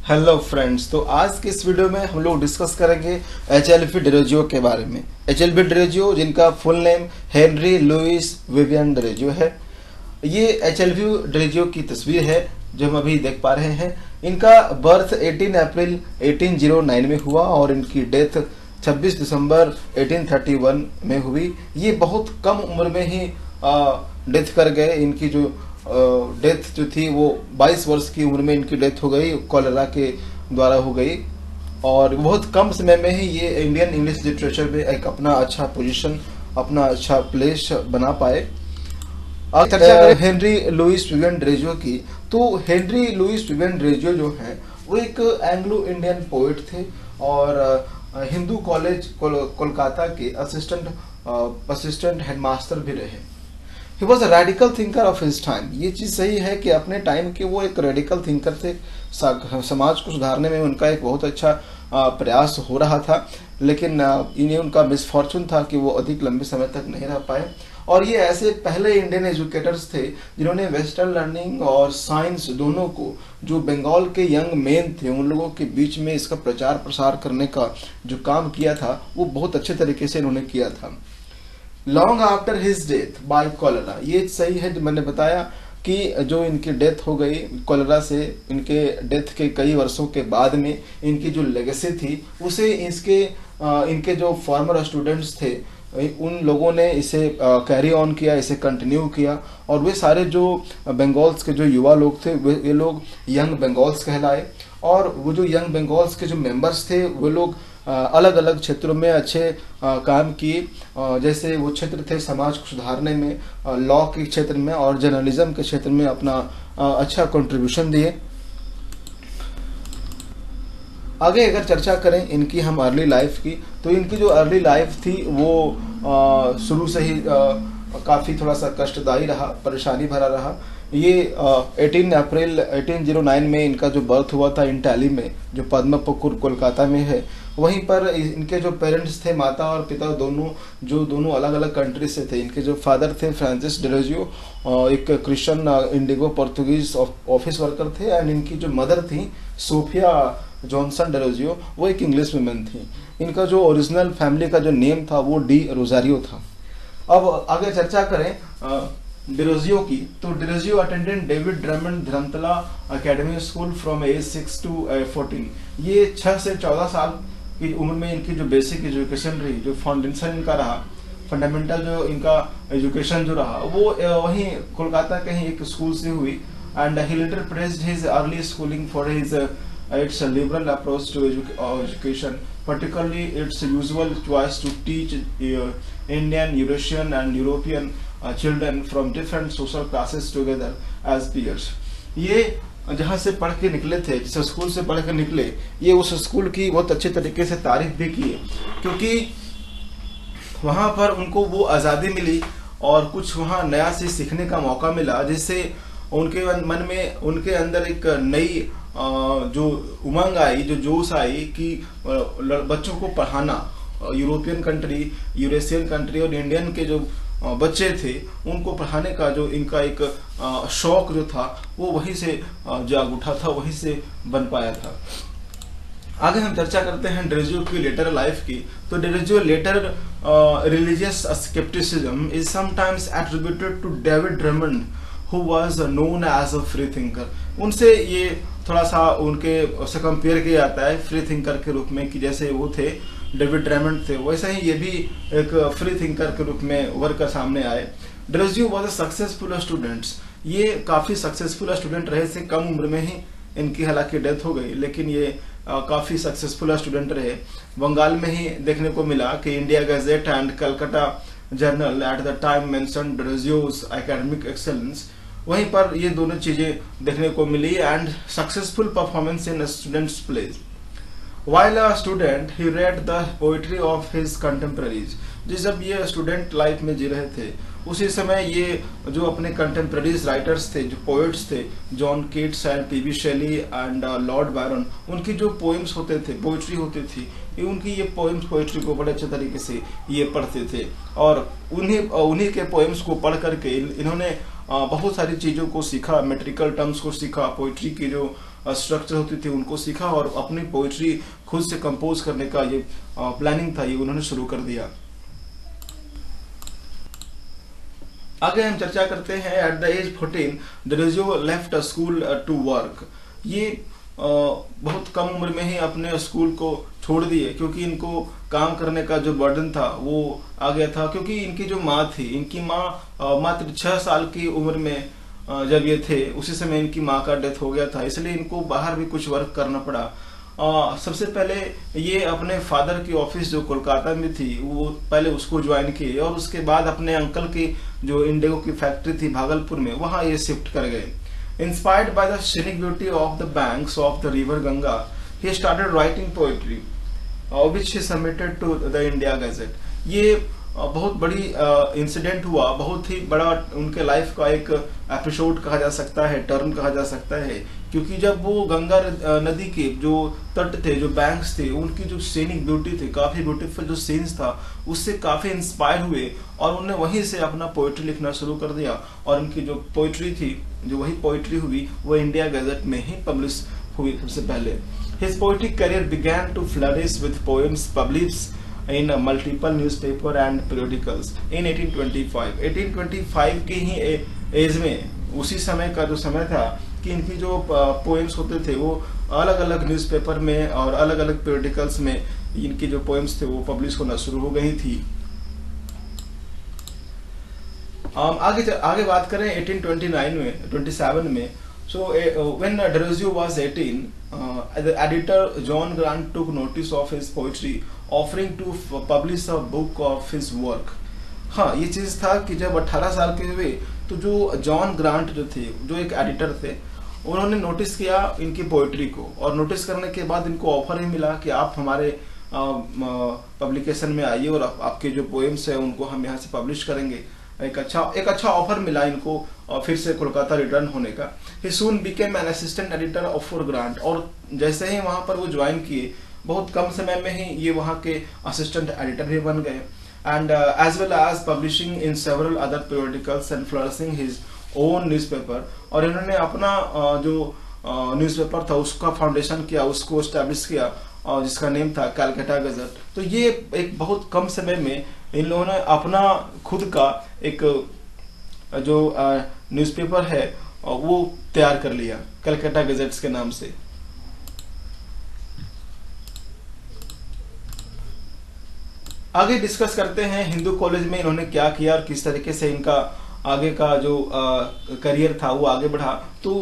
Hello friends, तो आज के इस वीडियो में हम लोग डिस्कस करेंगे एचएलवी डेरोजियो के बारे में। एचएलवी डेरोजियो, जिनका full name Henry Louis Vivian Derozio है। ये एचएलवी डेरोजियो की तस्वीर है जो हम अभी देख पा रहे हैं। इनका बर्थ 18 अप्रैल 1809 में हुआ और इनकी डेथ 26 दिसंबर 1831 में हुई। ये बहुत कम उम्र में ही डेथ कर गए। इनकी जो डेथ जो थी वो 22 वर्ष की उम्र में इनकी डेथ हो गई, कॉलेरा के द्वारा हो गई। और बहुत कम समय में ही ये इंडियन इंग्लिश लिटरेचर में एक अपना अच्छा पोजीशन, अपना अच्छा प्लेस बना पाए। अब चर्चा करें हेनरी लुइस विवियन डेरोजियो की, तो हेनरी लुइस विवियन डेरोजियो जो है वो एक एंग्लो इंडियन पोइट थे और हिंदू कॉलेज कोलकाता के असिस्टेंट हेडमास्टर भी रहे। He was a radical thinker of his time. ये चीज़ सही है कि अपने टाइम के वो एक रेडिकल थिंकर थे। समाज को सुधारने में उनका एक बहुत अच्छा प्रयास हो रहा था, लेकिन इन्हें उनका मिसफॉर्चून था कि वो अधिक लंबे समय तक नहीं रह पाए। और ये ऐसे पहले इंडियन एजुकेटर्स थे जिन्होंने वेस्टर्न लर्निंग और साइंस दोनों को, जो बंगाल के यंग मेन थे, उन लोगों के बीच में इसका प्रचार प्रसार करने का जो काम किया था वो बहुत अच्छे तरीके से इन्होंने किया था। Long after his death by cholera, ये सही है जो मैंने बताया कि जो इनकी डेथ हो गई कॉलेरा से, इनके डेथ के कई वर्षों के बाद में इनकी जो लेगेसी थी उसे इनके जो फॉर्मर स्टूडेंट्स थे उन लोगों ने इसे कैरी ऑन किया, इसे कंटिन्यू किया। और वे सारे जो बंगाल्स के जो युवा लोग थे वे लोग यंग बंगाल्स कहलाए। और वो जो यंग बंगाल्स के जो मेंबर्स थे वो लोग अलग अलग क्षेत्रों में अच्छे काम किए। जैसे वो क्षेत्र थे समाज को सुधारने में, लॉ के क्षेत्र में और जर्नलिज्म के क्षेत्र में अपना अच्छा कंट्रीब्यूशन दिए। आगे अगर चर्चा करें इनकी हम अर्ली लाइफ की, तो इनकी जो अर्ली लाइफ थी वो शुरू से ही काफ़ी थोड़ा सा कष्टदायी रहा, परेशानी भरा रहा। ये 18 अप्रैल 1809 में इनका जो बर्थ हुआ था इंटाली में, जो पद्मपुकुर कोलकाता में है। वहीं पर इनके जो पेरेंट्स थे, माता और पिता दोनों अलग अलग कंट्री से थे। इनके जो फादर थे फ्रांसिस डेरोजियो, एक Christian Indigo Portuguese office worker थे। एंड इनकी जो मदर थी सोफिया जॉनसन डेरोजियो, वो एक इंग्लिश वुमेन थी। इनका जो ओरिजिनल फैमिली का जो नेम था वो डी रोजारियो था। अब आगे चर्चा करें डेरोजियो की, तो Derozio attended David Drummond Dharmatala academy school from age 6 to 14। ये 6 से 14 साल की उम्र में इनकी जो बेसिक एजुकेशन रही, जो फाउंडेशन इनका रहा, फंडामेंटल जो इनका एजुकेशन जो रहा वो वहीं कोलकाता के ही एक स्कूल से हुई। And he later praised his early schooling for his its a liberal approach to education, particularly its usual choice to teach Indian, Eurasian and European children from different social classes together as peers। ये जहाँ से पढ़ के निकले थे, जिस school से पढ़ के निकले, ये उस स्कूल की बहुत अच्छे तरीके से तारीफ भी की, क्योंकि वहाँ पर उनको वो आज़ादी मिली और कुछ वहाँ नया से सीखने का मौका मिला, जिससे उनके मन में, उनके अंदर एक नई जो उमंग आई, जो जोश आई कि बच्चों को पढ़ाना। यूरोपियन कंट्री, यूरेशियन कंट्री और इंडियन के जो बच्चे थे उनको पढ़ाने का जो इनका एक शौक जो था वो वहीं से जाग उठा था, वहीं से बन पाया था। आगे हम चर्चा करते हैं डेरोजियो की लेटर लाइफ की, तो Derozio later religious scepticism is sometimes attributed to David Drummond who was known as a free thinker। उनसे ये थोड़ा सा उनके से कंपेयर किया जाता है फ्री थिंकर के रूप में, कि जैसे वो थे डेविड ड्रमंड थे वैसे ही ये भी एक फ्री थिंकर के रूप में उभर कर सामने आए। Derozio was a successful students. ये काफ़ी सक्सेसफुल स्टूडेंट रहे थे, कम उम्र में ही इनकी हालांकि डेथ हो गई, लेकिन ये काफ़ी सक्सेसफुल स्टूडेंट रहे। बंगाल में ही देखने को मिला कि India gazette and Calcutta journal at the time mentioned Derozio's academic excellence. वहीं पर ये दोनों चीजें देखने को मिली। And successful performance in students plays. While a student, he read the poetry of his contemporaries। जब ये स्टूडेंट लाइफ में जी रहे थे उसी समय ये जो अपने कंटेम्प्रेरीज राइटर्स थे, जो पोइट्स थे, John Keats and PB Shelley and Lord Byron, उनकी जो पोइम्स होते थे, पोइट्री होती थी, उनकी ये पोइम्स पोइट्री को बड़े अच्छे तरीके से ये पढ़ते थे। और उन्हीं के पोइम्स को पढ़ करके इन्होंने बहुत सारी चीज़ों को सीखा, मेट्रिकल टर्म्स को सीखा, पोइट्री की जो स्ट्रक्चर होती थी उनको सीखा और अपनी पोइट्री खुद से कंपोज करने का ये प्लानिंग था, ये उन्होंने शुरू कर दिया। आगे हम चर्चा करते हैं at the age 14 Derozio left school to work. ये बहुत कम उम्र में ही अपने स्कूल को छोड़ दिए क्योंकि इनको काम करने का जो बर्डन था वो आ गया था, क्योंकि इनकी जो माँ थी, इनकी माँ मात्र 6 साल की उम्र में जब ये थे उसी समय इनकी माँ का डेथ हो गया था, इसलिए इनको बाहर भी कुछ वर्क करना पड़ा। सबसे पहले ये अपने फादर की ऑफिस जो कोलकाता में थी वो पहले उसको ज्वाइन किए और उसके बाद अपने अंकल की जो इंडिगो की फैक्ट्री थी भागलपुर में वहाँ ये शिफ्ट कर गए। Inspired by the scenic beauty of the banks of the river Ganga, he started writing poetry, which he submitted to the India Gazette. ये बहुत बड़ी इंसिडेंट हुआ, बहुत ही बड़ा उनके लाइफ का एक एपिसोड कहा जा सकता है, टर्न कहा जा सकता है, क्योंकि जब वो गंगा नदी के जो तट थे, जो बैंक्स थे, उनकी जो सीनिक ब्यूटी थी, काफ़ी ब्यूटीफुल जो सीन्स था, उससे काफ़ी इंस्पायर हुए और उन्होंने वहीं से अपना पोइट्री लिखना शुरू कर दिया और उनकी जो पोइट्री थी, जो वही पोइट्री हुई, वो इंडिया गजट में ही पब्लिश हुई सबसे पहले। His poetic career began to flourish with poems published in multiple newspaper and periodicals in 1825। 1825 की ही एज में, उसी समय का जो समय था कि इनकी जो पोएम्स होते थे वो अलग अलग न्यूज़पेपर में और अलग अलग periodicals में इनकी जो पोएम्स थे वो पब्लिश होना शुरू हो गई थी। आगे बात करें 1829 में 27 में। So when Derozio was 18, the editor John Grant took notice of his poetry, offering to publish a book of his work। हाँ, ये चीज़ था कि जब 18 साल के हुए तो जो जॉन ग्रांट जो थे, जो एक एडिटर थे, उन्होंने नोटिस किया इनकी पोइट्री को और नोटिस करने के बाद इनको ऑफर ही मिला कि आप हमारे पब्लिकेशन में आइए और आपके जो पोएम्स हैं उनको हम यहाँ से पब्लिश करेंगे। एक अच्छा ऑफर मिला इनको फिर से कोलकाता रिटर्न होने का। He soon became an assistant editor of for Grant, और जैसे ही वहाँ पर वो ज्वाइन किए बहुत कम समय में ही ये वहाँ के असिस्टेंट एडिटर भी बन गए। And as well as publishing in several other periodicals and flourishing his own newspaper. और इन्होंने अपना जो न्यूज़पेपर था उसका फाउंडेशन किया, उसको एस्टैब्लिश किया और जिसका नेम था कैलकाटा गजट। तो ये एक बहुत कम समय में इन लोगों ने अपना खुद का एक जो न्यूज़पेपर है वो तैयार कर लिया कैलकाटा गजट्स के नाम से। आगे डिस्कस करते हैं हिंदू कॉलेज में इन्होंने क्या किया और किस तरीके से इनका आगे का जो करियर था वो आगे बढ़ा। तो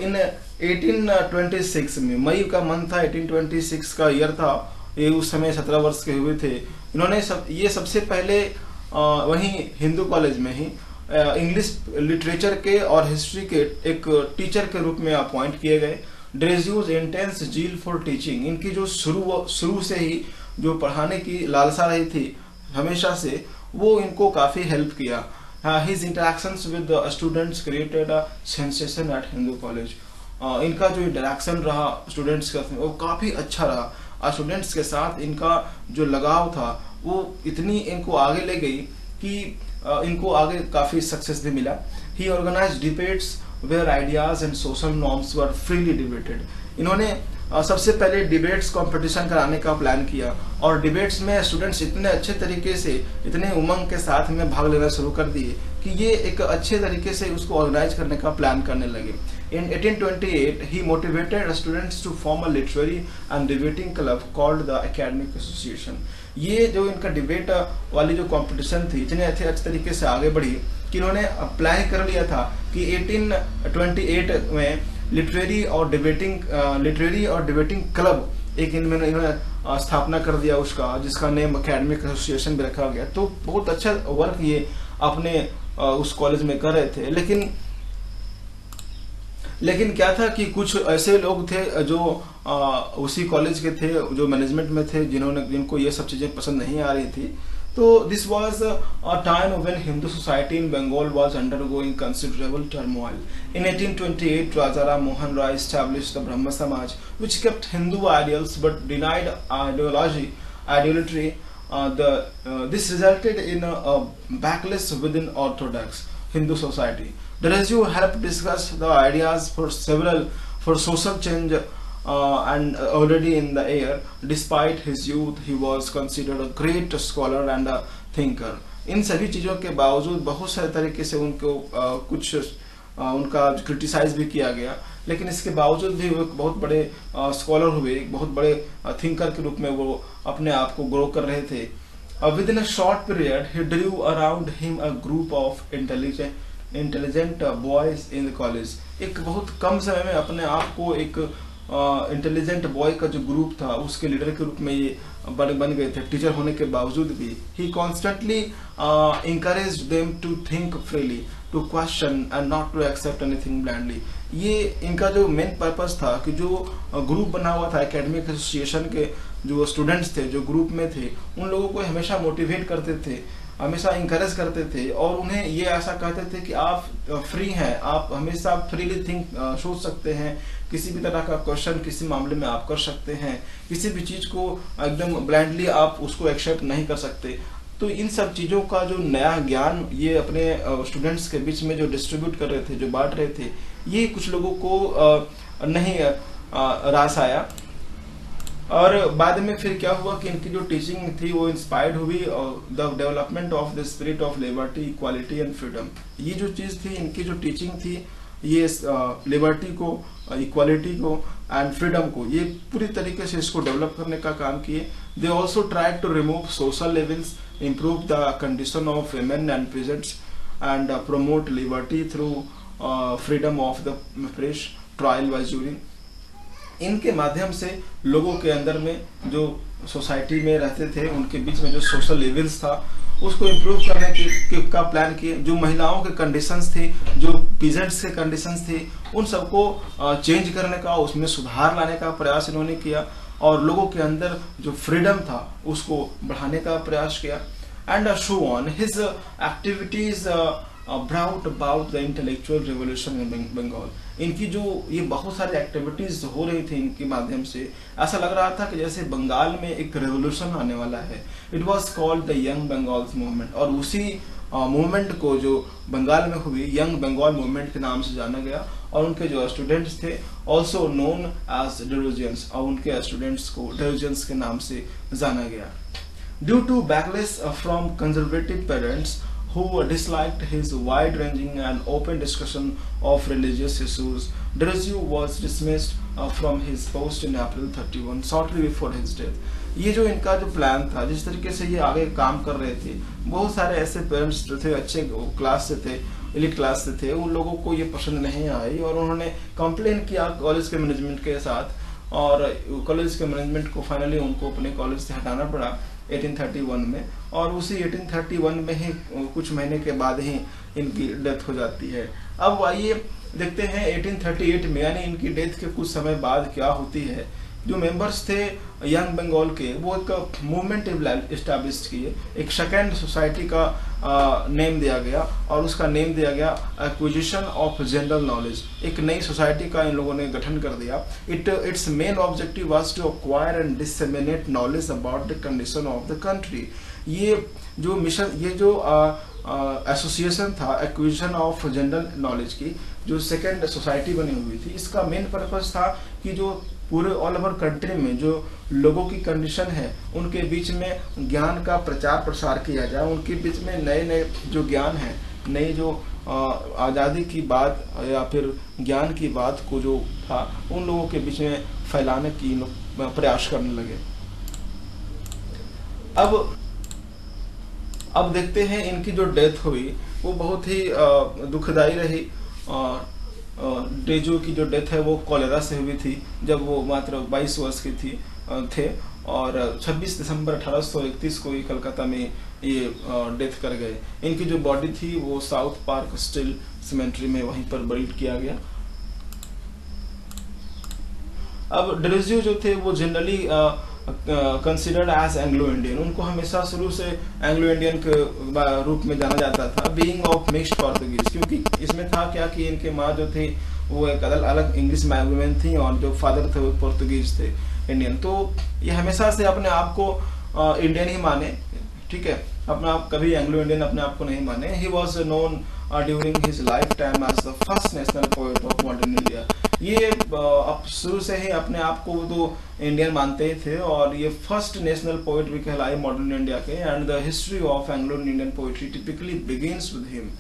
इन 1826 में, मई का मंथ था, 1826 का ईयर था, ये उस समय 17 वर्ष के हुए थे। इन्होंने ये सबसे पहले वहीं हिंदू कॉलेज में ही इंग्लिश लिटरेचर के और हिस्ट्री के एक टीचर के रूप में अपॉइंट किए गए। डेरोजियोज इंटेंस जील फॉर टीचिंग, इनकी जो शुरू से ही जो पढ़ाने की लालसा रही थी हमेशा से, वो इनको काफ़ी हेल्प किया। His interactions with students created a sensation at Hindu college. इनका जो इंटरेक्शन रहा स्टूडेंट्स का वो काफ़ी अच्छा रहा। स्टूडेंट्स के साथ इनका जो लगाव था वो इतनी इनको आगे ले गई कि इनको आगे काफ़ी सक्सेस भी मिला। He organise debates where ideas and social norms were freely debated. इन्होंने सबसे पहले डिबेट्स कंपटीशन कराने का प्लान किया और डिबेट्स में स्टूडेंट्स इतने अच्छे तरीके से, इतने उमंग के साथ में भाग लेना शुरू कर दिए कि ये एक अच्छे तरीके से उसको ऑर्गेनाइज करने का प्लान करने लगे। In 1828, he motivated students to form a literary and debating club called the Academic Association। ये जो इनका डिबेट वाली जो कंपटीशन थी इतने अच्छे तरीके से आगे बढ़ी कि इन्होंने अप्लाई कर लिया था कि 1828 में लिटरेरी और डिबेटिंग क्लब एक इन्होंने स्थापना कर दिया उसका, जिसका नेम एकेडमिक एसोसिएशन भी रखा गया। तो बहुत अच्छा वर्क ये अपने उस कॉलेज में कर रहे थे। लेकिन क्या था कि कुछ ऐसे लोग थे जो उसी कॉलेज के थे, जो मैनेजमेंट में थे, जिनको ये सब चीज़ें पसंद नहीं आ रही थी। तो this was a time when Hindu society in Bengal was undergoing considerable turmoil. In 1828, Raja Ram Mohan Rai established the Brahma Samaj, which kept Hindu ideals but denied idolatry. This resulted in a backlash within Orthodox Hindu society. Derozio helped discuss the ideas for several for social change and already in the air. Despite his youth, he was considered a great scholar and a thinker. इन सभी चीज़ों के बावजूद बहुत सारे तरीके से उनको कुछ उनका क्रिटिसाइज भी किया गया, लेकिन इसके बावजूद भी वो एक बहुत बड़े स्कॉलर हुए, एक बहुत बड़े थिंकर के रूप में वो अपने आप को ग्रो कर रहे थे. Within a short period, he drew around him a group of intelligent boys in the college. एक बहुत कम समय में अपने आप को एक इंटेलिजेंट बॉय का जो ग्रुप था उसके लीडर के रूप में ये बन गए थे, टीचर होने के बावजूद भी. ही constantly encouraged them to think freely, to question and not to accept anything blindly. ये इनका जो मेन पर्पस था कि जो ग्रुप बना हुआ था एकेडमिक एसोसिएशन के जो स्टूडेंट्स थे, जो ग्रुप में थे, उन लोगों को हमेशा मोटिवेट करते थे, हमेशा इंकरेज करते थे और उन्हें ये ऐसा कहते थे कि आप फ्री हैं, आप हमेशा फ्रीली सोच सकते हैं, किसी भी तरह का क्वेश्चन किसी मामले में आप कर सकते हैं, किसी भी चीज़ को एकदम ब्लाइंडली आप उसको एक्सेप्ट नहीं कर सकते. तो इन सब चीज़ों का जो नया ज्ञान ये अपने स्टूडेंट्स के बीच में जो डिस्ट्रीब्यूट कर रहे थे, जो बांट रहे थे, ये कुछ लोगों को नहीं रास आया. और बाद में फिर क्या हुआ कि इनकी जो टीचिंग थी वो इंस्पायर्ड हुई the development of the spirit of liberty, equality and freedom. ये जो चीज़ थी, इनकी जो टीचिंग थी, ये लिबर्टी को, इक्वालिटी को एंड फ्रीडम को, ये पूरी तरीके से इसको डेवलप करने का काम किए. They also tried to remove social levels, improve the condition of women and peasants, and promote liberty through freedom of the press, trial by jury. इनके माध्यम से लोगों के अंदर में जो सोसाइटी में रहते थे उनके बीच में जो सोशल लेवल्स था उसको इम्प्रूव करने का प्लान किए. जो महिलाओं के कंडीशंस थी, जो पीजेंट्स के कंडीशंस थी, उन सबको चेंज करने का, उसमें सुधार लाने का प्रयास इन्होंने किया और लोगों के अंदर जो फ्रीडम था उसको बढ़ाने का प्रयास किया. And show on his activities brought about the intellectual revolution in Bengal. इनकी जो ये बहुत सारी एक्टिविटीज हो रही थी इनके माध्यम से, ऐसा लग रहा था कि जैसे बंगाल में एक रेवोल्यूशन आने वाला है. It was called the young Bengal's movement, और उसी मूवमेंट को जो बंगाल में हुई यंग बंगाल मूवमेंट के नाम से जाना गया. और उनके जो स्टूडेंट्स थे ऑल्सो नोन एज डेरोजियंस, और उनके स्टूडेंट्स को डेरोजियंस के नाम से जाना गया. Due to backlash from conservative parents who disliked his wide-ranging and open discussion of religious issues, Derozier was dismissed from his post in April 31, shortly before his death. ये जो इनका जो प्लान था, जिस तरीके से ये आगे काम कर रहे थे, बहुत सारे ऐसे पेरेंट्स जो थे, अच्छे क्लास से थे, एलिट क्लास से थे, उन लोगों को ये पसंद नहीं आई और उन्होंने कंप्लेन किया कॉलेज के मैनेजमेंट के साथ. और कॉलेज के मैनेजमेंट को फाइनली उनको अपने कॉलेज से हटाना पड़ा 1831 में. और उसी 1831 में ही कुछ महीने के बाद ही इनकी डेथ हो जाती है. अब आइए देखते हैं 1838 में, यानी इनकी डेथ के कुछ समय बाद क्या होती है. जो मेंबर्स थे यंग बंगाल के, वो एक मूवमेंट इस्टेब्लिश किए, एक सेकेंड सोसाइटी का नेम दिया गया और उसका नेम दिया गया एक्विजिशन ऑफ जनरल नॉलेज. एक नई सोसाइटी का इन लोगों ने गठन कर दिया. Its main objective was to acquire and disseminate knowledge about the condition of the country. ये जो मिशन, ये जो एसोसिएशन था एक्विजिशन ऑफ जनरल नॉलेज की, जो सेकेंड सोसाइटी बनी हुई थी, इसका मेन पर्पस था कि जो पूरे ऑल ओवर कंट्री में जो लोगों की कंडीशन है उनके बीच में ज्ञान का प्रचार प्रसार किया जाए, उनके बीच में नए नए जो ज्ञान है, नई जो आज़ादी की बात या फिर ज्ञान की बात को जो था उन लोगों के बीच में फैलाने की प्रयास करने लगे. अब देखते हैं इनकी जो डेथ हुई वो बहुत ही दुखदाई रही. डेजो की जो डेथ है वो कॉलेरा से हुई थी जब वो मात्र 22 वर्ष की थे और 26 दिसंबर 1831 को ये कलकत्ता में ये डेथ कर गए. इनकी जो बॉडी थी वो साउथ पार्क स्टील सिमेंट्री में वहीं पर बरीड किया गया. अब डेरोजियर जो थे वो generally considered as Anglo Indian, उनको हमेशा शुरू से एंग्लो इंडियन के रूप में जाना जाता था, बीइंग ऑफ मिक्स्ड पोर्तुगीज. क्योंकि इसमें था क्या कि इनके माँ जो थे वो एक अलग इंग्लिश वुमेन थी और जो फादर थे वो पोर्तुगीज थे, इंडियन. तो ये हमेशा से अपने आप को इंडियन ही माने, ठीक है, अपने आप कभी एंग्लो इंडियन अपने आप को नहीं माने. He was known during his lifetime as the first national poet of modern India. ये अब शुरू से ही अपने आप को तो इंडियन मानते ही थे और ये फर्स्ट नेशनल पोएट भी कहलाए मॉडर्न इंडिया के। And the history of Anglo Indian poetry typically begins with him.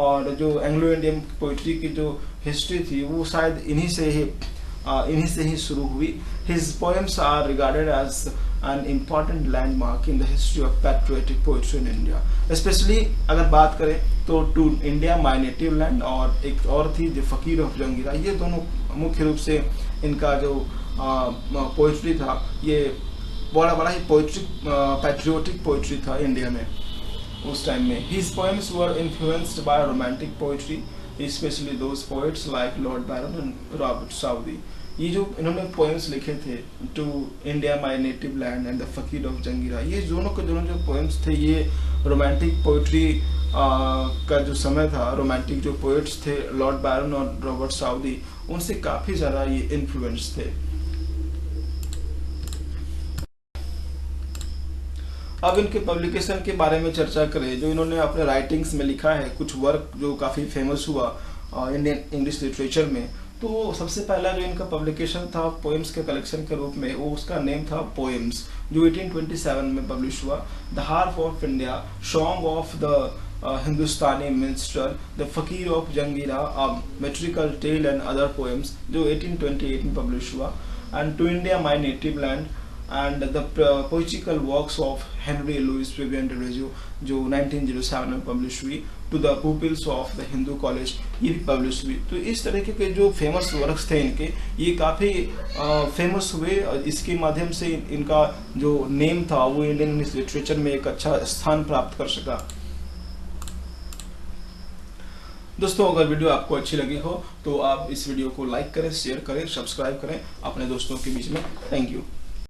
और जो एंग्लो इंडियन पोइट्री की जो हिस्ट्री थी वो शायद इन्हीं से ही शुरू हुई। His poems are regarded as an important landmark in the history of patriotic poetry in India, especially अगर बात करें तो to India my native land और एक और थी द फकीर ऑफ जंगीरा। ये दोनों मुख्य रूप से इनका जो पोइट्री था ये बड़ा ही पैट्रियोटिक पोइट्री था इंडिया में उस टाइम में। His poems were influenced by romantic poetry, especially those poets like Lord Byron and Robert Southey. ये जो इन्होंने पोएम्स लिखे थे to India my native land and the फकीर ऑफ जंगीरा, ये दोनों के दोनों जो पोएम्स थे ये रोमांटिक पोइट्री का जो समय था, रोमांटिक जो पोएट्स थे लॉर्ड बायरन और रॉबर्ट साउदी, उनसे काफी ज्यादा ये इन्फ्लुएंस थे। अब इनके पब्लिकेशन के बारे में चर्चा करें। जो इन्होंने अपने राइटिंग्स में लिखा है कुछ वर्क जो काफी फेमस हुआ इंडियन इंग्लिश लिटरेचर में, तो सबसे पहला जो इनका पब्लिकेशन था पोएम्स के कलेक्शन के रूप में, वो उसका नेम था पोएम्स, जो 1827 में पब्लिश हुआ। The harp of India, song of the Hindustani minister, the फकीर of Jungheera, a metrical tale and other poems, जो 1828 में पब्लिश हुआ। And to India my native land and the poetical works of Henry Louis Vivian Derozio, जो 1907 में publish हुई। To the pupils of the Hindu college, ये भी publish हुई। तो इस तरीके के जो फेमस वर्क्स थे इनके, ये काफ़ी फेमस हुए और इसके माध्यम से इनका जो नेम था वो इंडियन इंग्लिश लिटरेचर में एक अच्छा स्थान प्राप्त कर सका। दोस्तों अगर वीडियो आपको अच्छी लगी हो तो आप इस वीडियो को लाइक करें, शेयर करें, सब्सक्राइब करें अपने दोस्तों के बीच में। Thank you.